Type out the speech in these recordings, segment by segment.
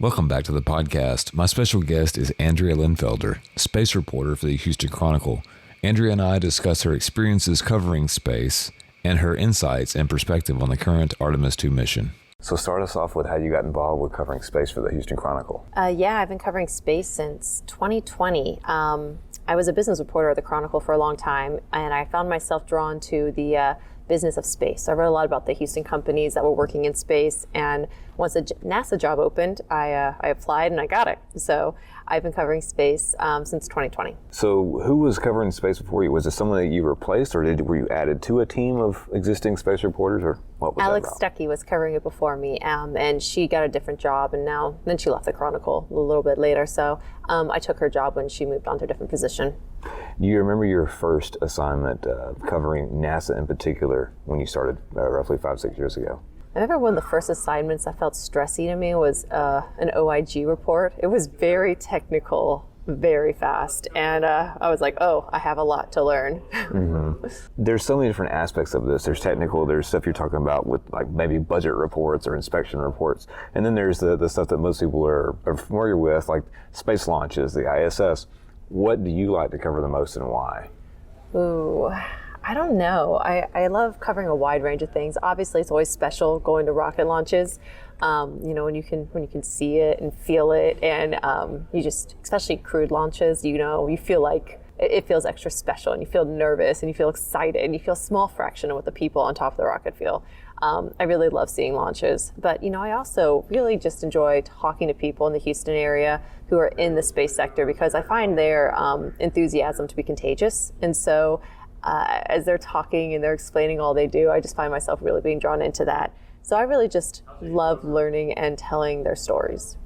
Welcome back to the podcast. My special guest is Andrea Leinfelder, space reporter for the Houston Chronicle. Andrea and I discuss her experiences covering space and her insights and perspective on the current Artemis 2 mission. So start us off with how you got involved with covering space for the Houston Chronicle. I've been covering space since 2020. I was a business reporter at the Chronicle for a long time, and I found myself drawn to the business of space. So I wrote a lot about the Houston companies that were working in space, and once a NASA job opened, I applied and I got it. So I've been covering space since 2020. So who was covering space before you? Was it someone that you replaced, or were you added to a team of existing space reporters, or what was Alex that about? Stuckey was covering it before me, and she got a different job, and then she left the Chronicle a little bit later. So I took her job when she moved on to a different position. Do you remember your first assignment covering NASA in particular when you started roughly 5-6 years ago? I remember one of the first assignments that felt stressy to me was an OIG report. It was very technical, very fast, and I was like, oh, I have a lot to learn. Mm-hmm. There's so many different aspects of this. There's technical, there's stuff you're talking about with like maybe budget reports or inspection reports, and then there's the stuff that most people are familiar with, like space launches, the ISS. What do you like to cover the most and why? Ooh, I don't know. I love covering a wide range of things. Obviously, it's always special going to rocket launches. When you can see it and feel it, and you just, especially crewed launches, you feel like it feels extra special, and you feel nervous, and you feel excited, and you feel a small fraction of what the people on top of the rocket feel. I really love seeing launches, but I also really just enjoy talking to people in the Houston area who are in the space sector, because I find their enthusiasm to be contagious. And so as they're talking and they're explaining all they do, I just find myself really being drawn into that. So I really just love learning and telling their stories.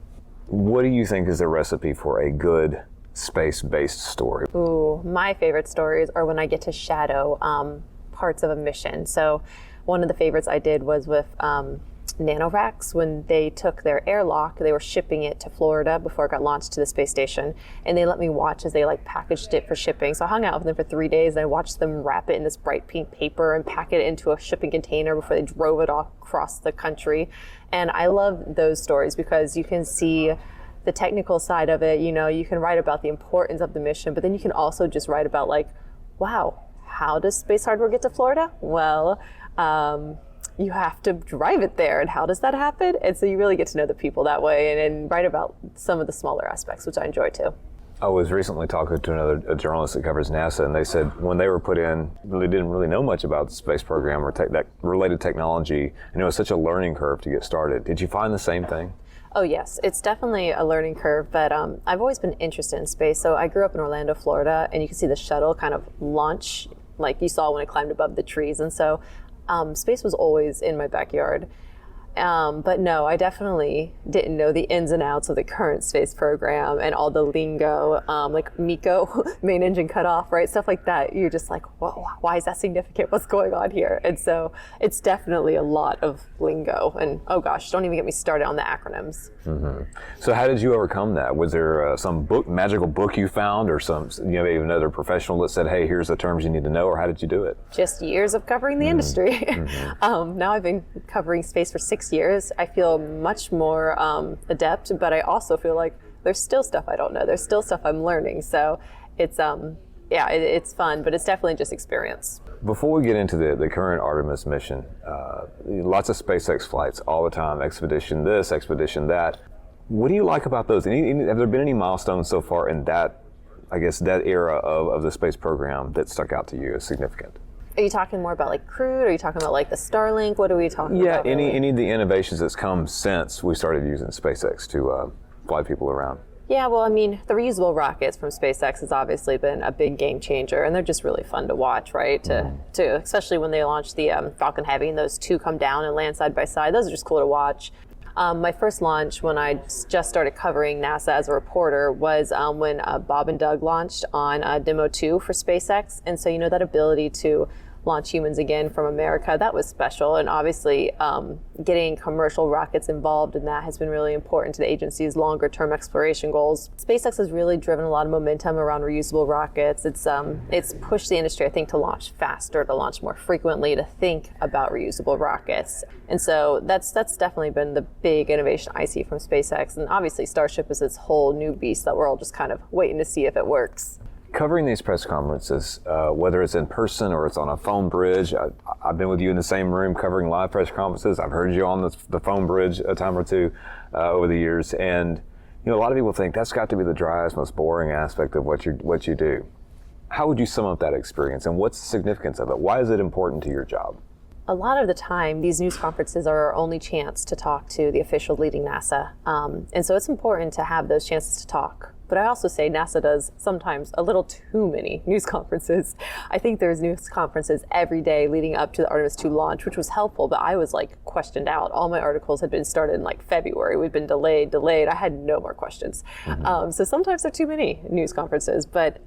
What do you think is the recipe for a good space-based story? Ooh, my favorite stories are when I get to shadow parts of a mission. So one of the favorites I did was with NanoVax. When they took their airlock, they were shipping it to Florida before it got launched to the space station, and they let me watch as they packaged it for shipping. So I hung out with them for 3 days, and I watched them wrap it in this bright pink paper and pack it into a shipping container before they drove it across the country. And I love those stories because you can see the technical side of it. You can write about the importance of the mission, but then you can also just write about wow, how does space hardware get to Florida? Well, you have to drive it there, and how does that happen? And so you really get to know the people that way, and write about some of the smaller aspects, which I enjoy too. I was recently talking to a journalist that covers NASA, and they said when they were put in, they didn't really know much about the space program or related technology, and it was such a learning curve to get started. Did you find the same thing? Oh yes, it's definitely a learning curve, but I've always been interested in space. So I grew up in Orlando, Florida, and you can see the shuttle kind of launch like you saw when it climbed above the trees, and so space was always in my backyard. But no, I definitely didn't know the ins and outs of the current space program and all the lingo, like MECO, main engine cutoff, right? Stuff like that. You're just like, whoa, why is that significant? What's going on here? And so it's definitely a lot of lingo. And oh gosh, don't even get me started on the acronyms. Mm-hmm. So how did you overcome that? Was there some magical book you found, or maybe another professional that said, hey, here's the terms you need to know, or how did you do it? Just years of covering the industry. Mm-hmm. Now I've been covering space for 6 years. I feel much more adept, but I also feel like there's still stuff I don't know. There's still stuff I'm learning. So it's it's fun, but it's definitely just experience. Before we get into the current Artemis mission, lots of SpaceX flights all the time, expedition this, expedition that. What do you like about those? Have there been any milestones so far in that era of the space program that stuck out to you as significant? Are you talking more about crewed? Are you talking about the Starlink? What are we talking about? Yeah, any of the innovations that's come since we started using SpaceX to fly people around. Yeah, well, the reusable rockets from SpaceX has obviously been a big game changer, and they're just really fun to watch, right? To especially when they launched the Falcon Heavy and those two come down and land side by side. Those are just cool to watch. My first launch when I just started covering NASA as a reporter was when Bob and Doug launched on Demo 2 for SpaceX. And so, that ability to launch humans again from America. That was special. And obviously getting commercial rockets involved in that has been really important to the agency's longer term exploration goals. SpaceX has really driven a lot of momentum around reusable rockets. It's pushed the industry, I think, to launch faster, to launch more frequently, to think about reusable rockets. And so that's definitely been the big innovation I see from SpaceX. And obviously Starship is this whole new beast that we're all just kind of waiting to see if it works. Covering these press conferences, whether it's in person or it's on a phone bridge, I've been with you in the same room covering live press conferences. I've heard you on the phone bridge a time or two over the years, and a lot of people think that's got to be the driest, most boring aspect of what you do. How would you sum up that experience, and what's the significance of it? Why is it important to your job? A lot of the time, these news conferences are our only chance to talk to the official leading NASA, and so it's important to have those chances to talk. But I also say NASA does sometimes a little too many news conferences. I think there's news conferences every day leading up to the Artemis 2 launch, which was helpful, but I was questioned out. All my articles had been started in February. We've been delayed. I had no more questions. Mm-hmm. So sometimes there are too many news conferences, but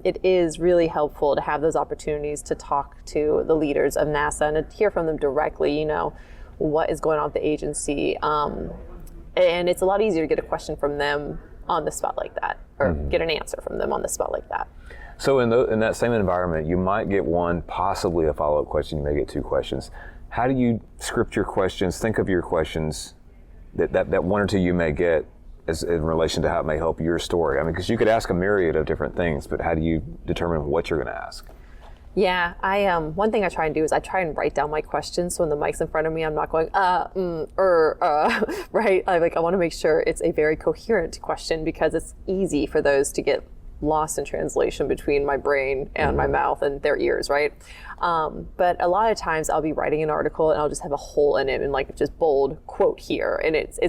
it is really helpful to have those opportunities to talk to the leaders of NASA and to hear from them directly, what is going on with the agency. And it's a lot easier to get a question from them on the spot like that, or get an answer from them on the spot like that. So in that same environment, you might get one, possibly a follow-up question, you may get two questions. How do you script your questions, think of your questions that one or two you may get as in relation to how it may help your story? I mean, because you could ask a myriad of different things, but how do you determine what you're going to ask? Yeah, one thing I try and do is I try and write down my questions, so when the mic's in front of me, I'm not going, right? I want to make sure it's a very coherent question, because it's easy for those to get lost in translation between my brain and my mouth and their ears, right? But a lot of times I'll be writing an article and I'll just have a hole in it and just bold quote here, and it's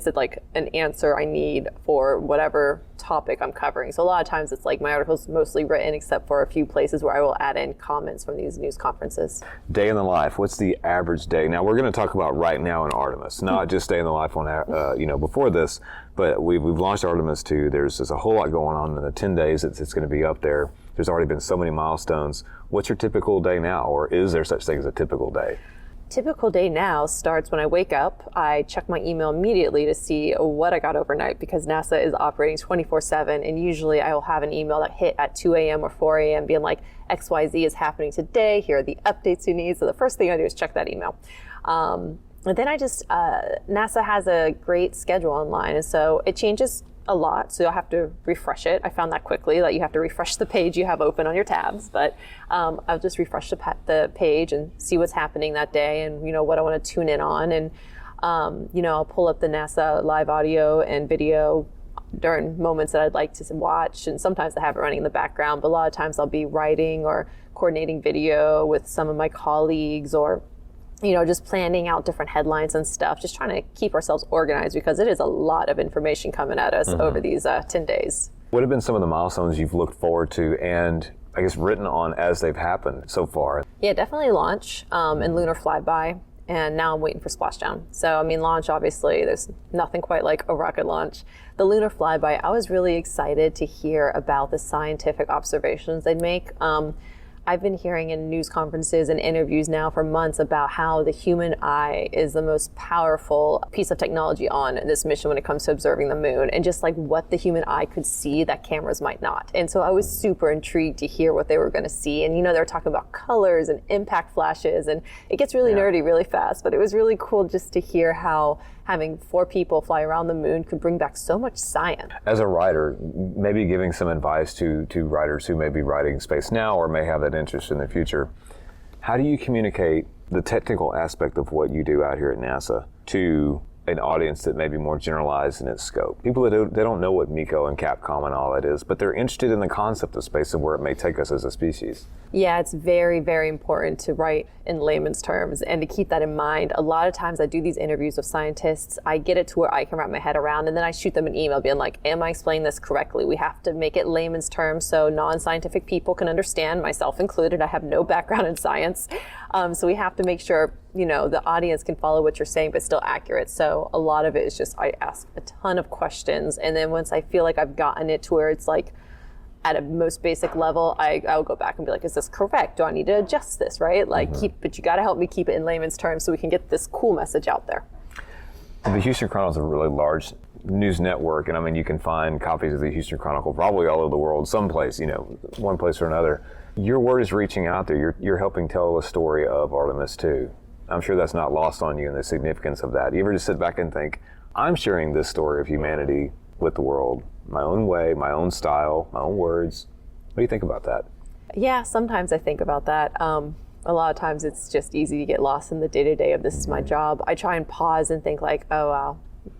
an answer I need for whatever topic I'm covering. So a lot of times it's my article's mostly written, except for a few places where I will add in comments from these news conferences. Day in the life. What's the average day? Now we're going to talk about right now in Artemis, not just day in the life on before this, but we've launched Artemis 2. There's a whole lot going on in the 10 days it's going to be up there. There's already been so many milestones. What's your typical day now, or is there such thing as a typical day? Typical day now starts when I wake up. I check my email immediately to see what I got overnight, because NASA is operating 24/7, and usually I will have an email that hit at 2 a.m. or 4 a.m. being like, XYZ is happening today, here are the updates you need. So the first thing I do is check that email. And then NASA has a great schedule online, and so it changes a lot, so you'll have to refresh it. I found that quickly, that you have to refresh the page you have open on your tabs, but I'll just refresh the page and see what's happening that day, and what I want to tune in on, and I'll pull up the NASA live audio and video during moments that I'd like to watch, and sometimes I have it running in the background, but a lot of times I'll be writing or coordinating video with some of my colleagues, or just planning out different headlines and stuff, just trying to keep ourselves organized, because it is a lot of information coming at us over these 10 days. What have been some of the milestones you've looked forward to and, I guess, written on as they've happened so far? Yeah, definitely launch and lunar flyby, and now I'm waiting for splashdown. So, launch, obviously, there's nothing quite like a rocket launch. The lunar flyby, I was really excited to hear about the scientific observations they'd make. I've been hearing in news conferences and interviews now for months about how the human eye is the most powerful piece of technology on this mission when it comes to observing the moon, and just what the human eye could see that cameras might not. And so I was super intrigued to hear what they were going to see. And they were talking about colors and impact flashes, and it gets really nerdy really fast, but it was really cool just to hear how having 4 people fly around the moon could bring back so much science. As a writer, maybe giving some advice to writers who may be writing space now or may have that interest in the future, how do you communicate the technical aspect of what you do out here at NASA to an audience that may be more generalized in its scope? People that they don't know what MECO and Capcom and all that is, but they're interested in the concept of space and where it may take us as a species. Yeah, it's very, very important to write in layman's terms and to keep that in mind. A lot of times I do these interviews with scientists, I get it to where I can wrap my head around, and then I shoot them an email being like, am I explaining this correctly? We have to make it layman's terms so non-scientific people can understand, myself included. I have no background in science. So we have to make sure, the audience can follow what you're saying, but still accurate. So a lot of it is just, I ask a ton of questions. And then once I feel like I've gotten it to where it's at a most basic level, I'll go back and be like, is this correct? Do I need to adjust this, right? Like, but you got to help me keep it in layman's terms so we can get this cool message out there. The Houston Chronicle is a really large news network, and I mean, you can find copies of the Houston Chronicle probably all over the world, someplace, one place or another. Your word is reaching out there. You're helping tell the story of Artemis too. I'm sure that's not lost on you and the significance of that. You ever just sit back and think, I'm sharing this story of humanity with the world, my own way, my own style, my own words. What do you think about that? Yeah, sometimes I think about that. A lot of times it's just easy to get lost in the day-to-day of this is my job. I try and pause and think like, oh wow,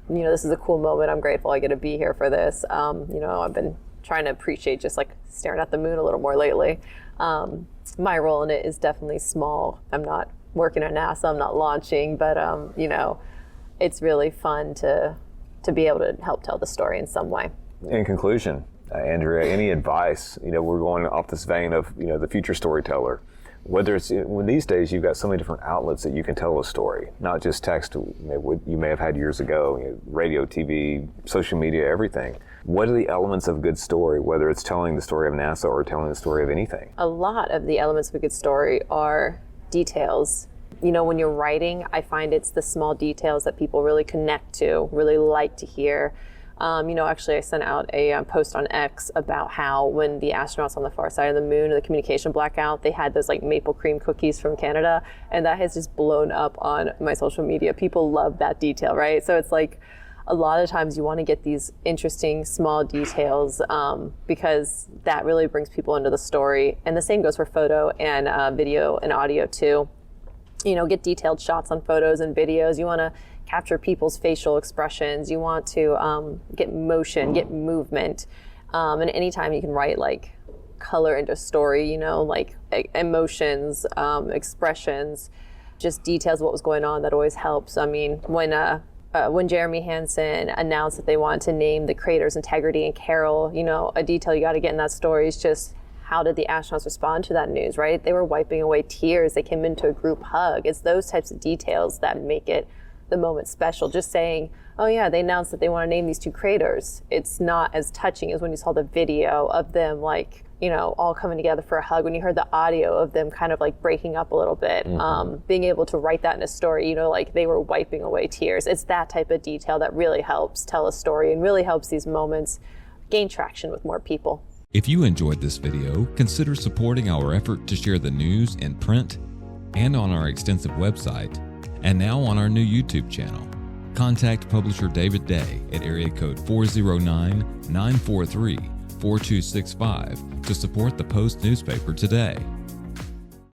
this is a cool moment. I'm grateful I get to be here for this. I've been trying to appreciate just like staring at the moon a little more lately. My role in it is definitely small. I'm not working at NASA, I'm not launching, but it's really fun to be able to help tell the story in some way. In conclusion, Andrea, any advice? We're going off this vein of the future storyteller. Whether it's when these days you've got so many different outlets that you can tell a story, not just text. What you may have had years ago, radio, TV, social media, everything. What are the elements of a good story? Whether it's telling the story of NASA or telling the story of anything. A lot of the elements of a good story are details. When you're writing, I find it's the small details that people really connect to, really like to hear. Actually I sent out a post on X about how when the astronauts on the far side of the moon, the communication blackout, they had those like maple cream cookies from Canada, and that has just blown up on my social media. People love that detail, right? So it's like a lot of times you want to get these interesting small details because that really brings people into the story. And the same goes for photo and video and audio too. Get detailed shots on photos and videos. You want to capture people's facial expressions. You want to get motion, get movement. And anytime you can write like color into a story, like emotions, expressions, just details of what was going on, that always helps. I mean, when Jeremy Hansen announced that they wanted to name the craters Integrity and Carol, a detail you got to get in that story is just how did the astronauts respond to that news, right? They were wiping away tears. They came into a group hug. It's those types of details that make it the moment special. Just saying, oh yeah, they announced that they want to name these two craters. It's not as touching as when you saw the video of them like, all coming together for a hug. When you heard the audio of them kind of like breaking up a little bit, being able to write that in a story, like they were wiping away tears. It's that type of detail that really helps tell a story and really helps these moments gain traction with more people. If you enjoyed this video, consider supporting our effort to share the news in print and on our extensive website, and now on our new YouTube channel. Contact publisher David Day at area code 409-943-4265 to support the Post newspaper today.